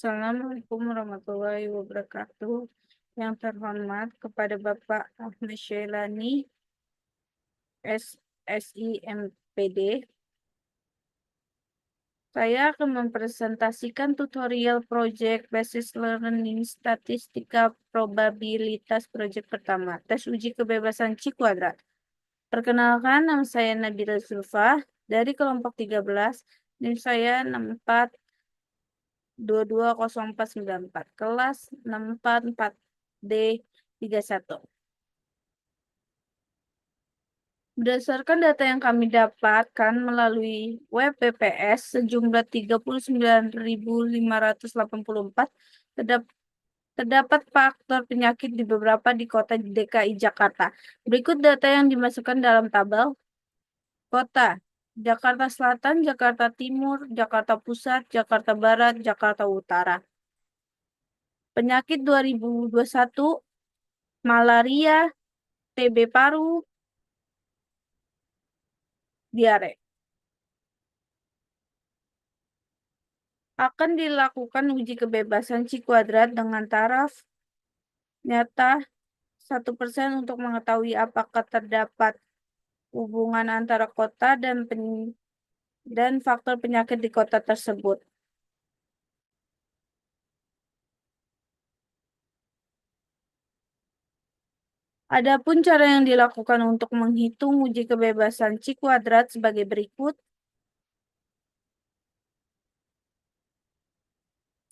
Assalamualaikum warahmatullahi wabarakatuh. Yang terhormat kepada Bapak Ahmad Syailani, SIMPD. Saya akan mempresentasikan tutorial project basis learning statistika probabilitas project pertama, tes uji kebebasan C kuadrat. Perkenalkan, nama saya Nabila Zulfa dari kelompok 13, NIM saya 64 220494, kelas 644D31. Berdasarkan data yang kami dapatkan melalui web BPS sejumlah 39.584, terdapat faktor penyakit di beberapa di kota DKI Jakarta. Berikut data yang dimasukkan dalam tabel. Kota: Jakarta Selatan, Jakarta Timur, Jakarta Pusat, Jakarta Barat, Jakarta Utara. Penyakit 2021, malaria, TB paru, diare. Akan dilakukan uji kebebasan C kuadrat dengan taraf nyata 1% untuk mengetahui apakah terdapat hubungan antara kota dan faktor penyakit di kota tersebut. Adapun cara yang dilakukan untuk menghitung uji kebebasan C kuadrat sebagai berikut.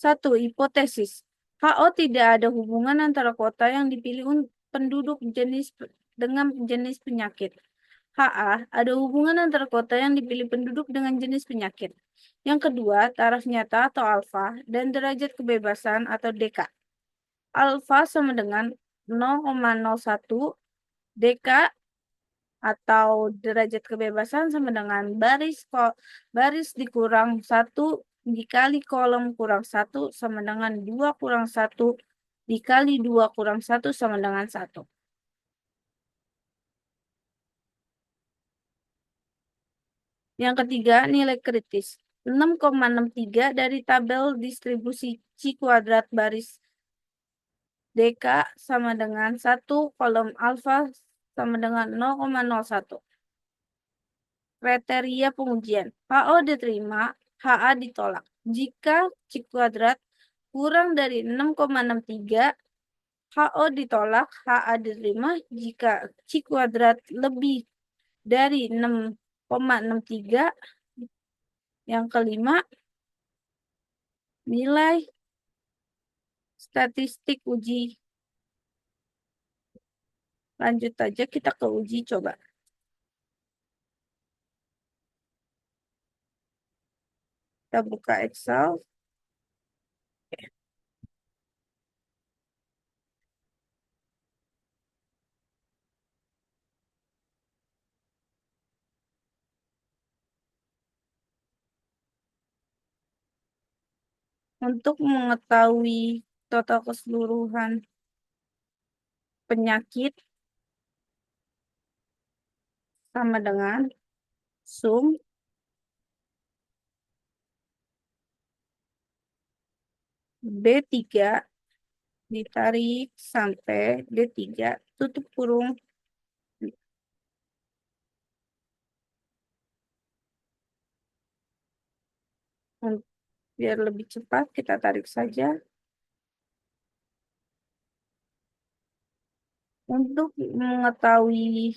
1. Hipotesis. HO tidak ada hubungan antara kota yang dipilih penduduk dengan jenis penyakit. HA ada hubungan antara kota yang dipilih penduduk dengan jenis penyakit. Yang kedua, taraf nyata atau alfa dan derajat kebebasan atau DK. Alfa sama dengan 0,01, DK atau derajat kebebasan sama dengan baris dikurang 1 dikali kolom kurang 1 sama dengan 2 kurang 1 dikali 2 kurang 1 sama dengan 1. Yang ketiga, nilai kritis. 6,63 dari tabel distribusi C kuadrat baris DK sama dengan 1, kolom alfa sama dengan 0,01. Kriteria pengujian. HO diterima, HA ditolak. Jika C kuadrat kurang dari 6,63, HO ditolak, HA diterima. Jika C kuadrat lebih dari 6,63, yang kelima, nilai statistik uji. Lanjut aja kita ke uji coba. Kita buka Excel. Untuk mengetahui total keseluruhan penyakit sama dengan sum B3 ditarik sampai D3 tutup kurung biar lebih cepat kita tarik saja. Untuk mengetahui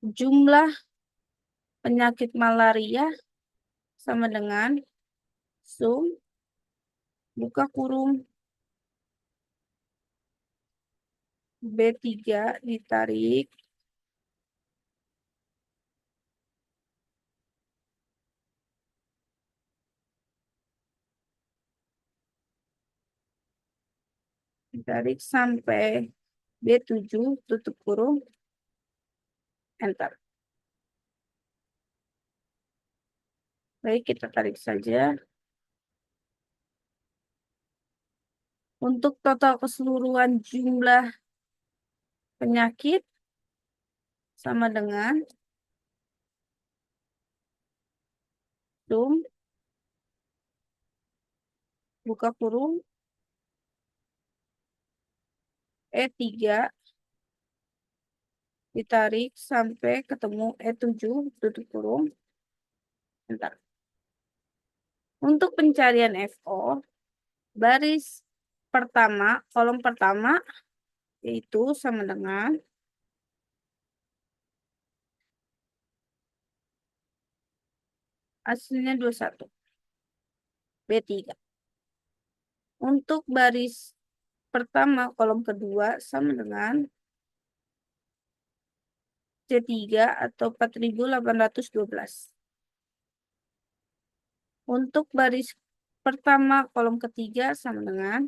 jumlah penyakit malaria sama dengan sum buka kurung B3 ditarik sampai B7 tutup kurung, enter. Baik, kita tarik saja. Untuk total keseluruhan jumlah penyakit sama dengan sum buka kurung, E3 ditarik sampai ketemu E7, tutup kurung. Bentar. Untuk pencarian FO, baris pertama, kolom pertama, yaitu sama dengan hasilnya 21, B3. Untuk baris pertama, kolom kedua, sama dengan C3 atau 4812. Untuk baris pertama, kolom ketiga, sama dengan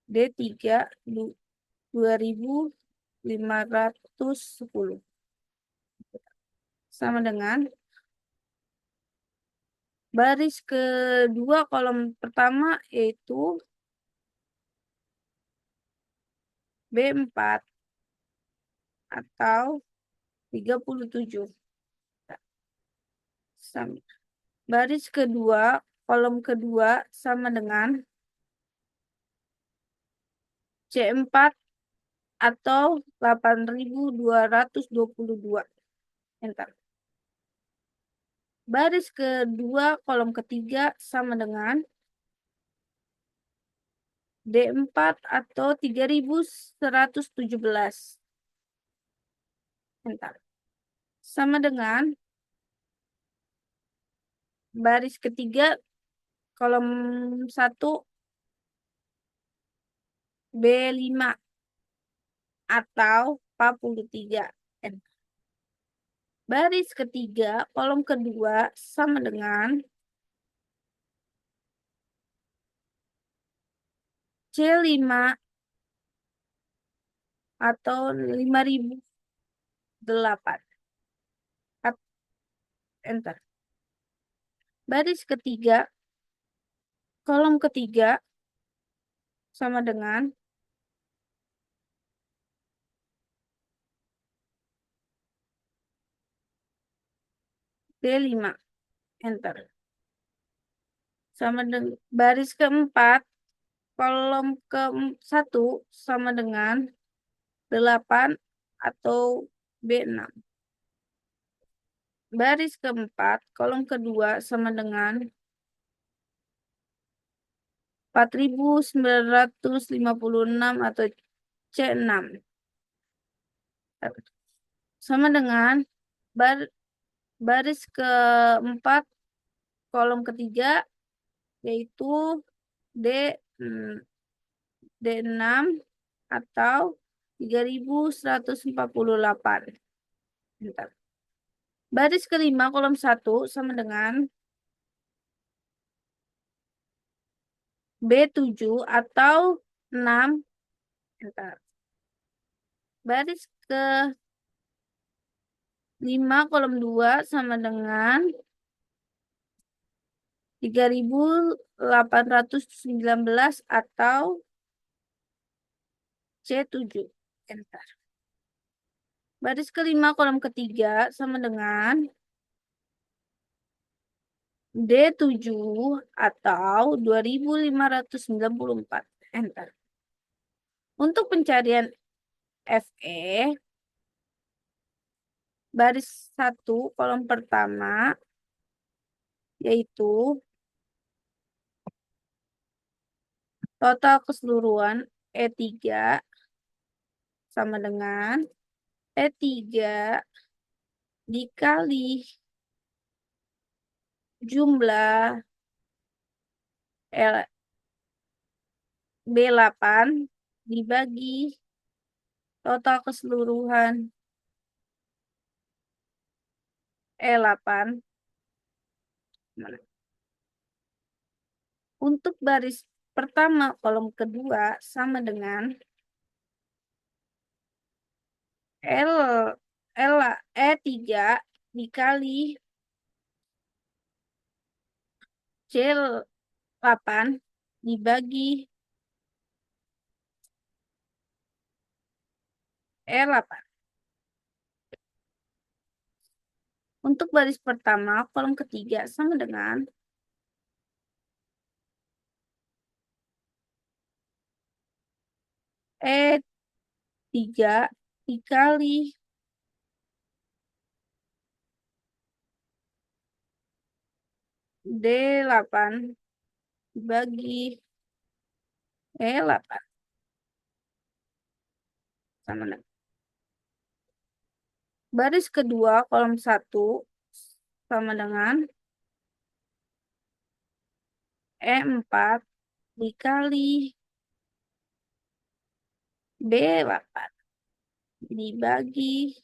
D3 2510. Sama dengan baris kedua, kolom pertama, yaitu B4 atau 37. Baris kedua, kolom kedua, sama dengan C4 atau 8222. Enter. Baris kedua, kolom ketiga, sama dengan D4 atau 3117. Enter. Sama dengan baris ketiga, kolom 1, B5 atau 43. Enter. Baris ketiga, kolom kedua, sama dengan C5 atau 5008. Enter. Baris ketiga, kolom ketiga, sama dengan D5. Enter. Sama dengan baris keempat, kolom ke-1, sama dengan 8 atau B6. Baris keempat, kolom kedua, sama dengan 4956 atau C6. Sama dengan baris keempat, kolom ketiga, yaitu D6 atau 3148. Bentar. Baris kelima, kolom 1, sama dengan B7 atau 6. Bentar. Baris ke 5, kolom 2, sama dengan 3819 atau C7. Enter. Baris kelima, kolom ketiga, sama dengan D7 atau 2594. Enter. Untuk pencarian FE, baris 1, kolom pertama, yaitu total keseluruhan E3 sama dengan E3 dikali jumlah B8 dibagi total keseluruhan E8. Untuk baris pertama, kolom kedua, sama dengan E3 dikali C8 dibagi E8. Untuk baris pertama, kolom ketiga, sama dengan E3 dikali D8 dibagi E8 sama dengan baris kedua kolom 1 sama dengan E4 dikali B8 dibagi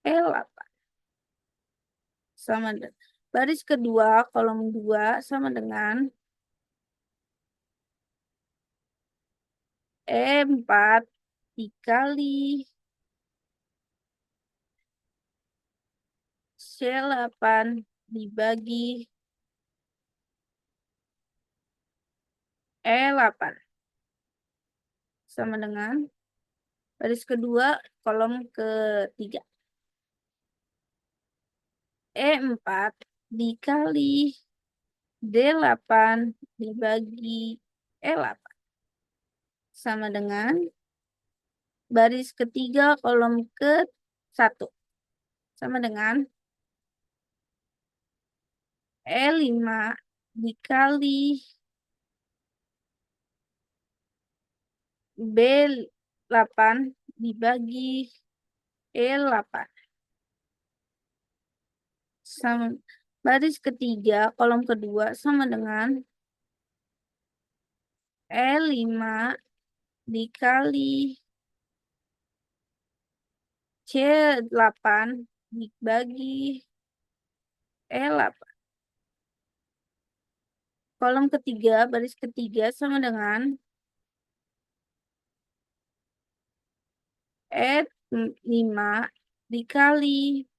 E8 sama dengan baris kedua kolom 2 sama dengan E4 dikali C8 dibagi E8 sama dengan baris kedua kolom ketiga E4 dikali D8 dibagi E8 sama dengan baris ketiga kolom ke-1 sama dengan E5 dikali B8 dibagi E8 sama baris ketiga kolom kedua sama dengan E5 dikali C8 dibagi E8 kolom ketiga baris ketiga sama dengan E5 dikali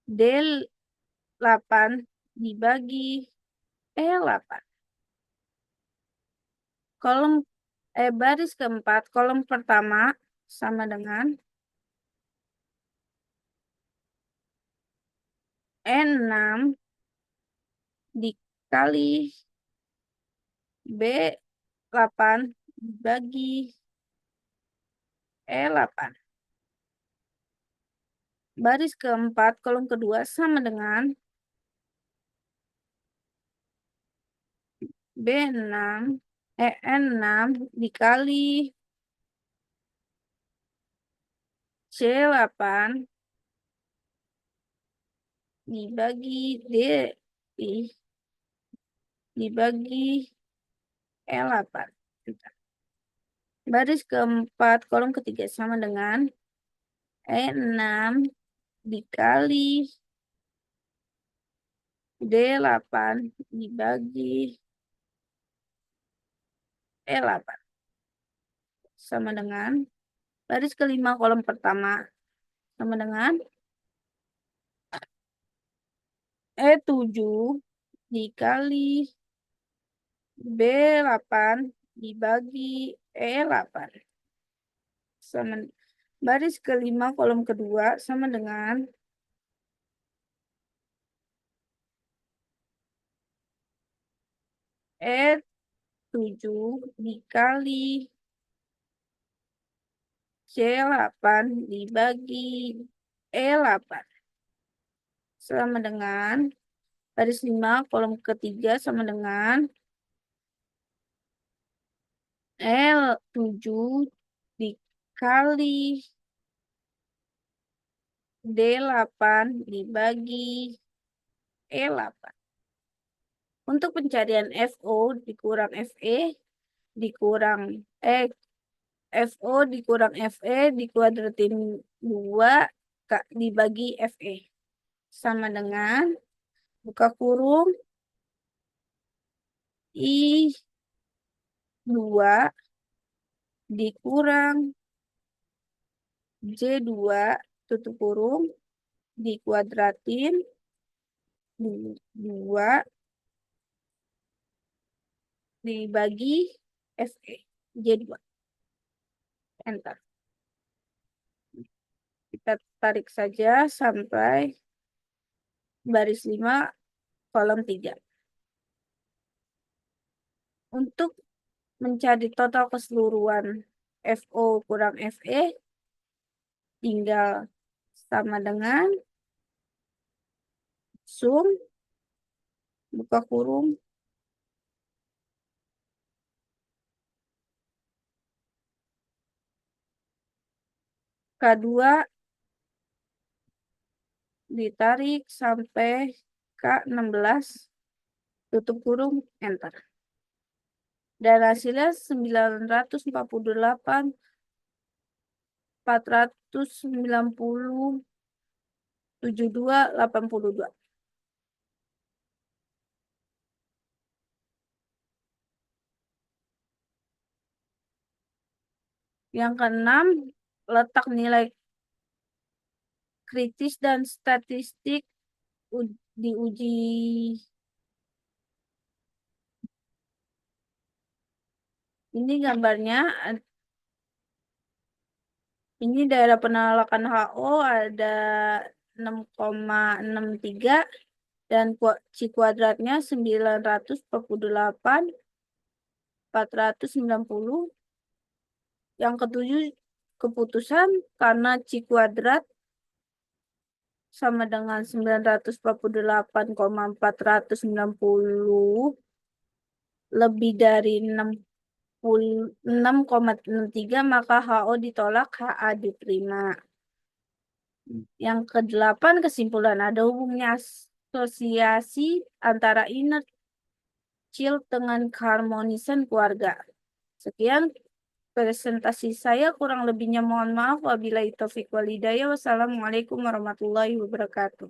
D8 dibagi E8 kolom baris keempat kolom pertama sama dengan E6 dikali B8 dibagi E8 baris keempat kolom kedua sama dengan B6 E6 dikali C8 dibagi D dibagi E8 baris keempat kolom ketiga sama dengan E6 dikali D8 dibagi E8 sama dengan baris kelima kolom pertama sama dengan E7 dikali B8 dibagi E8 sama baris kelima kolom kedua sama dengan E7 dikali C8 dibagi E8 sama dengan baris 5 kolom ketiga sama dengan L7 dikali D8 dibagi E8 untuk pencarian FO dikurang FE dikurang FO dikurang FE dikuadratin 2 dibagi FE sama dengan buka kurung I2 dikurang J2 tutup kurung dikuadratin 2 dibagi FE J2 enter kita tarik saja sampai baris 5 kolom 3 untuk mencari total keseluruhan FO kurang FE tinggal sama dengan sum buka kurung K2 ditarik sampai K16 tutup kurung enter. Dan hasilnya 948 490 7282. Yang keenam, letak nilai kritis dan statistik diuji. Ini gambarnya. Ini daerah penolakan HO ada 6,63 dan C kuadratnya 948 490. Yang ketujuh, keputusan karena C kuadrat sama dengan 948,490 lebih dari 66,63, maka HO ditolak, HA diterima. Yang kedelapan, kesimpulan ada hubungnya asosiasi antara inner child dengan keharmonisan keluarga. Sekian presentasi saya, kurang lebihnya mohon maaf. Wabillahi taufiq wal hidayah. Wassalamualaikum warahmatullahi wabarakatuh.